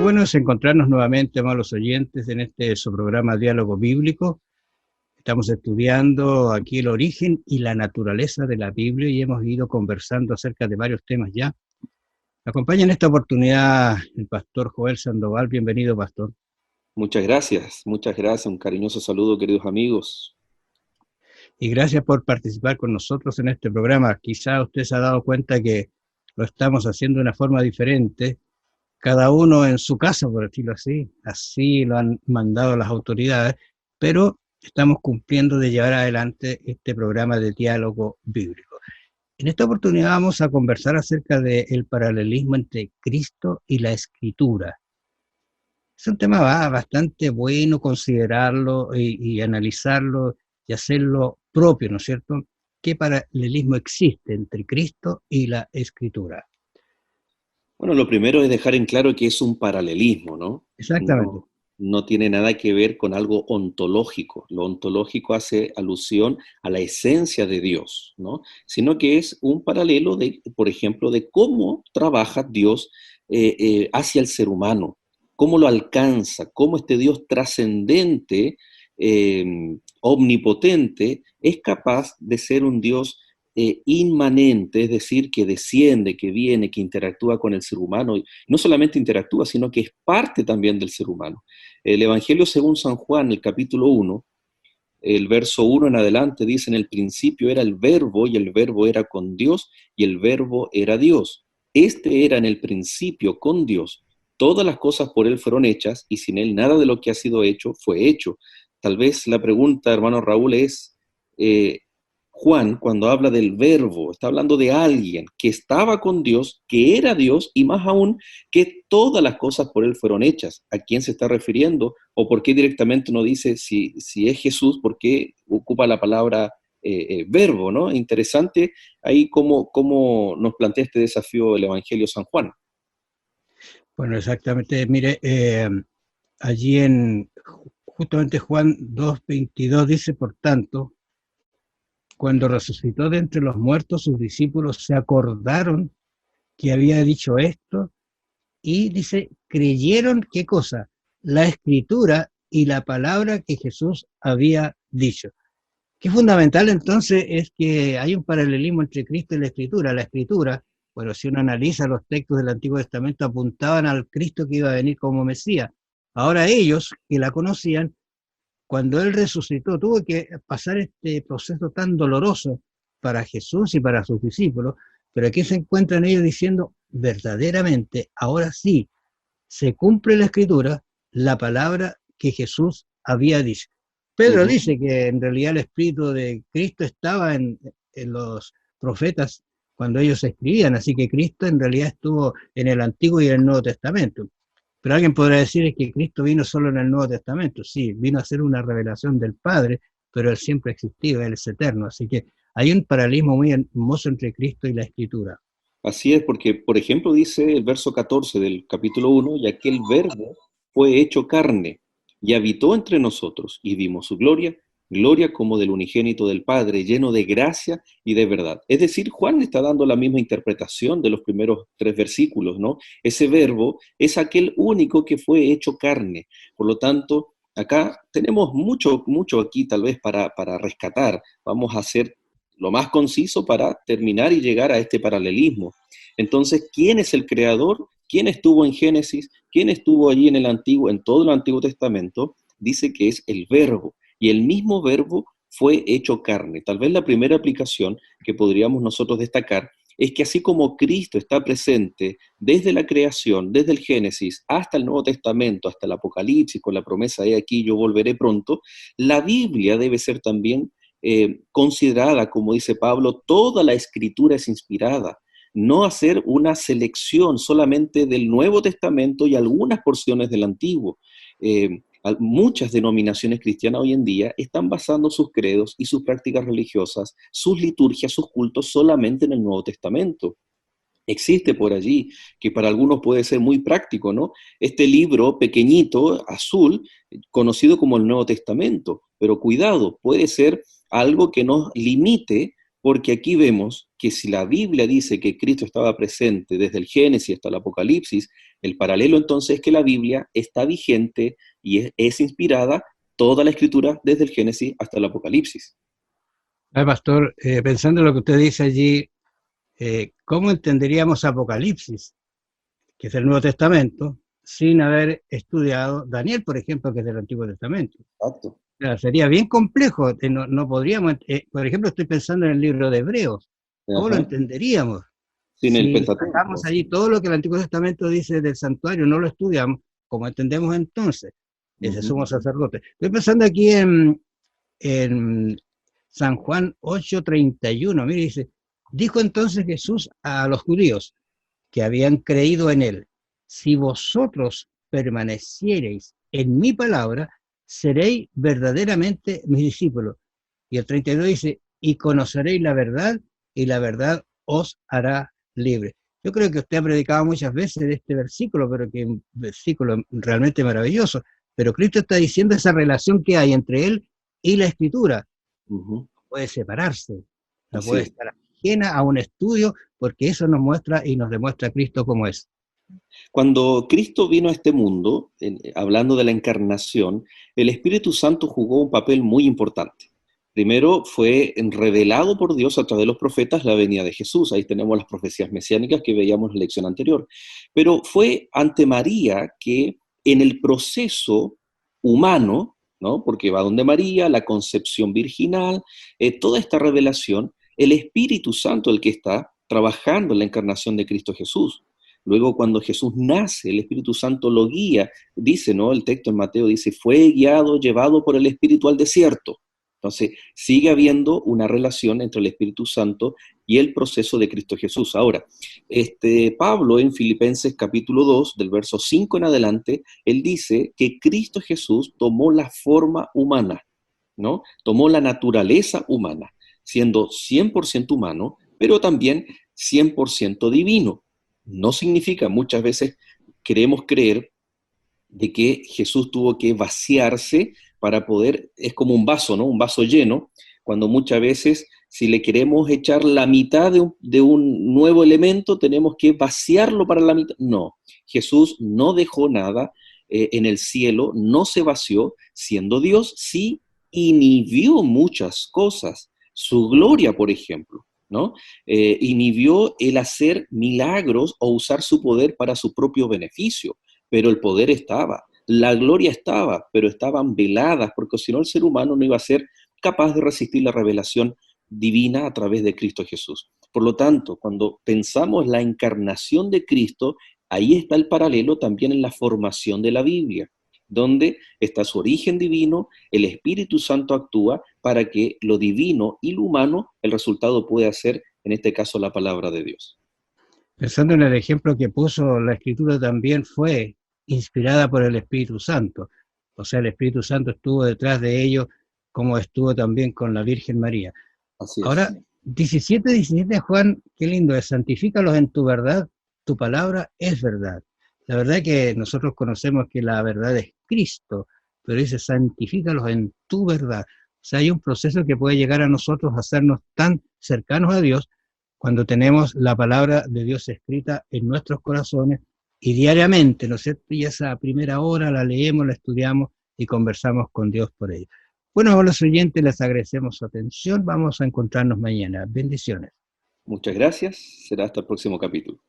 bueno es encontrarnos nuevamente, amables oyentes, en su programa Diálogo Bíblico. Estamos estudiando aquí el origen y la naturaleza de la Biblia y hemos ido conversando acerca de varios temas ya. Me acompaña en esta oportunidad el pastor Joel Sandoval. Bienvenido, pastor. Muchas gracias, un cariñoso saludo, queridos amigos. Y gracias por participar con nosotros en este programa. Quizá usted se ha dado cuenta que lo estamos haciendo de una forma diferente, cada uno en su casa, por decirlo así. Así lo han mandado las autoridades, pero estamos cumpliendo de llevar adelante este programa de diálogo bíblico. En esta oportunidad vamos a conversar acerca del paralelismo entre Cristo y la Escritura. Es un tema bastante bueno considerarlo y analizarlo y hacerlo propio, ¿no es cierto? ¿Qué paralelismo existe entre Cristo y la Escritura? Bueno, lo primero es dejar en claro que es un paralelismo, ¿no? Exactamente. No tiene nada que ver con algo ontológico. Lo ontológico hace alusión a la esencia de Dios, ¿no? Sino que es un paralelo de, por ejemplo, de cómo trabaja Dios hacia el ser humano, cómo lo alcanza, cómo este Dios trascendente, omnipotente, es capaz de ser un Dios inmanente, es decir, que desciende, que viene, que interactúa con el ser humano. Y no solamente interactúa, sino que es parte también del ser humano. El Evangelio según San Juan, el capítulo 1, el verso 1 en adelante, dice: en el principio era el verbo, y el verbo era con Dios, y el verbo era Dios. Este era en el principio con Dios. Todas las cosas por él fueron hechas, y sin él nada de lo que ha sido hecho fue hecho. Tal vez la pregunta, hermano Raúl, es, Juan, cuando habla del verbo, está hablando de alguien que estaba con Dios, que era Dios, y más aún, que todas las cosas por él fueron hechas. ¿A quién se está refiriendo? ¿O por qué directamente no dice si es Jesús? ¿Por qué ocupa la palabra verbo, ¿no? Interesante ahí cómo nos plantea este desafío el Evangelio San Juan. Bueno, exactamente. Mire, allí justamente Juan 2:22 dice: por tanto, cuando resucitó de entre los muertos, sus discípulos se acordaron que había dicho esto y dice, creyeron, ¿qué cosa? La escritura y la palabra que Jesús había dicho. Que fundamental entonces es que hay un paralelismo entre Cristo y la escritura. La escritura, bueno, si uno analiza los textos del Antiguo Testamento, apuntaban al Cristo que iba a venir como Mesías. Ahora ellos, que la conocían, cuando Él resucitó, tuvo que pasar este proceso tan doloroso para Jesús y para sus discípulos, pero aquí se encuentran ellos diciendo, verdaderamente, ahora sí, se cumple la Escritura, la palabra que Jesús había dicho. Pedro dice que en realidad el Espíritu de Cristo estaba en los profetas cuando ellos escribían, así que Cristo en realidad estuvo en el Antiguo y en el Nuevo Testamento. Pero alguien podrá decir que Cristo vino solo en el Nuevo Testamento. Sí, vino a ser una revelación del Padre, pero Él siempre ha existido, Él es eterno. Así que hay un paralelismo muy hermoso entre Cristo y la Escritura. Así es, porque, por ejemplo, dice el verso 14 del capítulo 1, y aquel verbo fue hecho carne y habitó entre nosotros, y vimos su gloria, gloria como del unigénito del Padre, lleno de gracia y de verdad. Es decir, Juan está dando la misma interpretación de los primeros 3 versículos, ¿no? Ese verbo es aquel único que fue hecho carne. Por lo tanto, acá tenemos mucho aquí tal vez para rescatar. Vamos a hacer lo más conciso para terminar y llegar a este paralelismo. Entonces, ¿quién es el creador? ¿Quién estuvo en Génesis? ¿Quién estuvo allí en el Antiguo, en todo el Antiguo Testamento? Dice que es el verbo, y el mismo verbo fue hecho carne. Tal vez la primera aplicación que podríamos nosotros destacar es que así como Cristo está presente desde la creación, desde el Génesis hasta el Nuevo Testamento, hasta el Apocalipsis, con la promesa de aquí yo volveré pronto, la Biblia debe ser también considerada, como dice Pablo, toda la escritura es inspirada, no hacer una selección solamente del Nuevo Testamento y algunas porciones del Antiguo. Muchas denominaciones cristianas hoy en día están basando sus credos y sus prácticas religiosas, sus liturgias, sus cultos solamente en el Nuevo Testamento. Existe por allí, que para algunos puede ser muy práctico, ¿no? Este libro pequeñito, azul, conocido como el Nuevo Testamento, pero cuidado, puede ser algo que nos limite porque aquí vemos que si la Biblia dice que Cristo estaba presente desde el Génesis hasta el Apocalipsis, el paralelo entonces es que la Biblia está vigente y es inspirada toda la escritura desde el Génesis hasta el Apocalipsis. Pastor, pensando en lo que usted dice allí, ¿cómo entenderíamos Apocalipsis, que es el Nuevo Testamento, sin haber estudiado Daniel, por ejemplo, que es del Antiguo Testamento? Exacto. O sea, sería bien complejo, no podríamos, por ejemplo, estoy pensando en el libro de Hebreos, ¿cómo lo entenderíamos? Sin el Si Pentateuco. sacamos allí todo lo que el Antiguo Testamento dice del santuario, no lo estudiamos, ¿cómo entendemos entonces ese sumo sacerdote? Estoy pensando aquí en San Juan 8:31, mire, dice, dijo entonces Jesús a los judíos que habían creído en él, si vosotros permaneciereis en mi palabra, seréis verdaderamente mis discípulos. Y el 32 dice, y conoceréis la verdad, y la verdad os hará libre. Yo creo que usted ha predicado muchas veces de este versículo, pero que es un versículo realmente maravilloso. Pero Cristo está diciendo esa relación que hay entre él y la Escritura. No puede separarse, no puede estar ajena a un estudio, porque eso nos muestra y nos demuestra a Cristo como es. Cuando Cristo vino a este mundo, hablando de la encarnación, el Espíritu Santo jugó un papel muy importante. Primero fue revelado por Dios a través de los profetas la venida de Jesús. Ahí tenemos las profecías mesiánicas que veíamos en la lección anterior. Pero fue ante María que en el proceso humano, ¿no? Porque va donde María, la concepción virginal, toda esta revelación, el Espíritu Santo el que está trabajando en la encarnación de Cristo Jesús. Luego, cuando Jesús nace, el Espíritu Santo lo guía. Dice, ¿no? El texto en Mateo dice, fue guiado, llevado por el Espíritu al desierto. Entonces, sigue habiendo una relación entre el Espíritu Santo y el proceso de Cristo Jesús. Ahora, Pablo en Filipenses capítulo 2, del verso 5 en adelante, él dice que Cristo Jesús tomó la forma humana, ¿no? Tomó la naturaleza humana, siendo 100% humano, pero también 100% divino. No significa, muchas veces queremos creer de que Jesús tuvo que vaciarse para poder, es como un vaso, ¿no? Un vaso lleno, cuando muchas veces si le queremos echar la mitad de un nuevo elemento, tenemos que vaciarlo para la mitad. No, Jesús no dejó nada en el cielo, no se vació, siendo Dios, sí inhibió muchas cosas. Su gloria, por ejemplo, ¿no? Inhibió el hacer milagros o usar su poder para su propio beneficio, pero el poder estaba, la gloria estaba, pero estaban veladas, porque si no el ser humano no iba a ser capaz de resistir la revelación divina a través de Cristo Jesús. Por lo tanto, cuando pensamos la encarnación de Cristo, ahí está el paralelo también en la formación de la Biblia, donde está su origen divino, el Espíritu Santo actúa para que lo divino y lo humano, el resultado pueda ser, en este caso, la palabra de Dios. Pensando en el ejemplo que puso, la Escritura también fue inspirada por el Espíritu Santo. O sea, el Espíritu Santo estuvo detrás de ello, como estuvo también con la Virgen María. Así es. Ahora, 17 Juan, qué lindo es, santifícalos en tu verdad, tu palabra es verdad. La verdad es que nosotros conocemos que la verdad es Cristo, pero dice santifícalos en tu verdad. O sea, hay un proceso que puede llegar a nosotros a hacernos tan cercanos a Dios cuando tenemos la palabra de Dios escrita en nuestros corazones y diariamente, ¿no es cierto? Y esa primera hora la leemos, la estudiamos y conversamos con Dios por ello. Bueno, a los oyentes les agradecemos su atención. Vamos a encontrarnos mañana. Bendiciones. Muchas gracias. Será hasta el próximo capítulo.